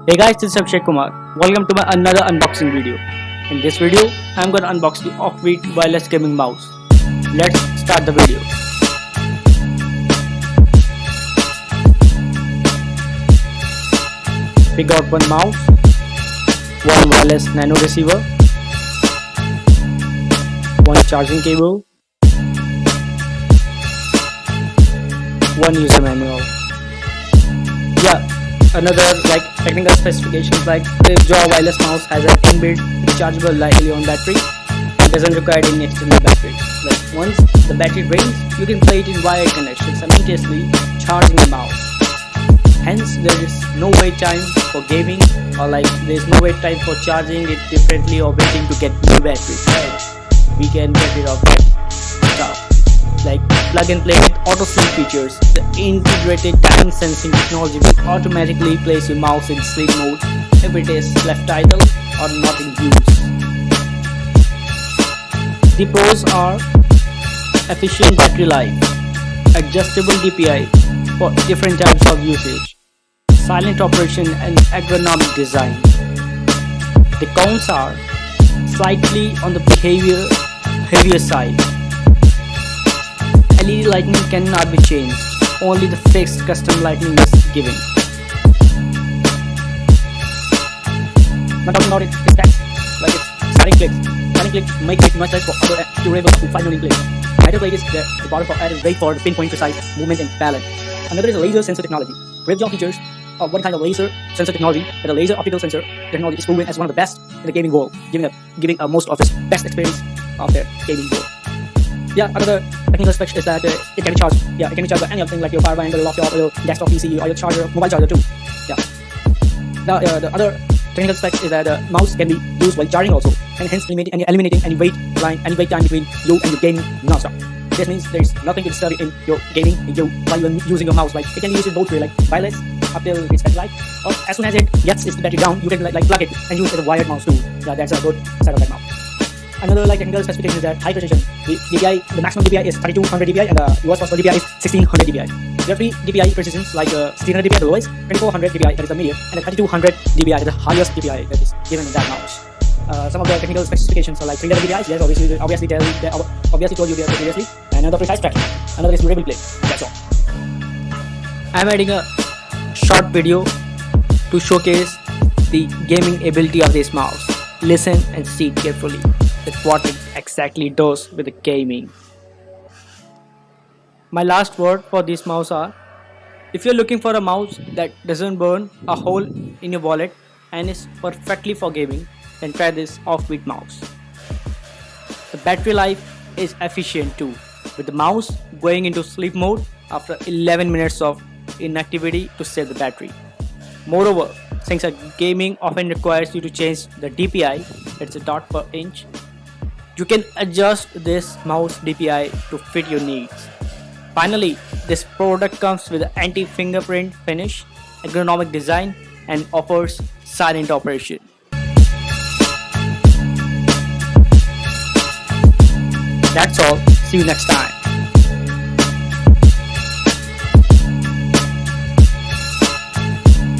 Hey guys, this is Abhishek Kumar. Welcome to my another unboxing video. In this video, I'm gonna unbox the Offbeat wireless gaming mouse. Let's start the video. We got one mouse, one wireless nano receiver, one charging cable, one user manual. Yeah, another technical specifications like the Jaw wireless mouse has an inbuilt rechargeable lithium battery and doesn't require any external battery. Like once the battery drains, you can play it in wired connection simultaneously charging the mouse. Hence, there is no wait time for gaming, or there is no wait time for charging it differently or waiting to get new battery. Right? We can get rid of that stuff. Like plug and play with auto sleep features. The integrated time sensing technology will automatically place your mouse in sleep mode if it is left idle or not in use. The pros are efficient battery life, adjustable DPI for different types of usage, silent operation and ergonomic design. The cons are slightly on the heavier side. LED lighting cannot be changed, only the fixed custom lighting is given. Not talking about it, it's that, like it's static clicks. Static clicks make it much less for other durable up to 5 million clicks. Idle click is the bottom for added rate for the pinpoint precise movement and balance. Another is a laser sensor technology. Ripjaw features of one kind of laser sensor technology, that a laser optical sensor technology is proven as one of the best in the gaming world, giving most of its best experience of their gaming world. Yeah, another technical spec is that it can be charged. Yeah, it can be charged by any other thing like your power bank, or your laptop, or your desktop PC, or your charger, mobile charger too. Yeah. Now the other technical spec is that the mouse can be used while charging also, and hence eliminating any wait time between you and your gaming non-stop. This means there is nothing to disturb in your gaming while you're using your mouse. Like it can be used in both ways, like wireless up till its best life, or as soon as it gets its battery down, you can plug it and use it as a wired mouse too. Yeah, that's a good side of that mouse. Another technical specification is that high precision. The maximum DPI is 3200 DPI and the lowest possible DPI is 1600 DPI. There are 3 DPI precisions like 1600 DPI the lowest, 2400 DPI that is the medium, and 3200 DPI is the highest DPI that is given in that mouse. Some of the technical specifications are like 3 level DPIs. Yes, obviously told you there previously, and another precise tracking. Another is durable play. That's all. I'm adding a short video to showcase the gaming ability of this mouse. Listen and see carefully at what it exactly does with the gaming. My last word for this mouse are: if you're looking for a mouse that doesn't burn a hole in your wallet and is perfectly for gaming, then try this Offbeat mouse. The battery life is efficient too, with the mouse going into sleep mode after 11 minutes of inactivity to save the battery. Moreover, since gaming often requires you to change the DPI, it's a dot per inch, you can adjust this mouse DPI to fit your needs. Finally, this product comes with an anti-fingerprint finish, ergonomic design, and offers silent operation. That's all. See you next time.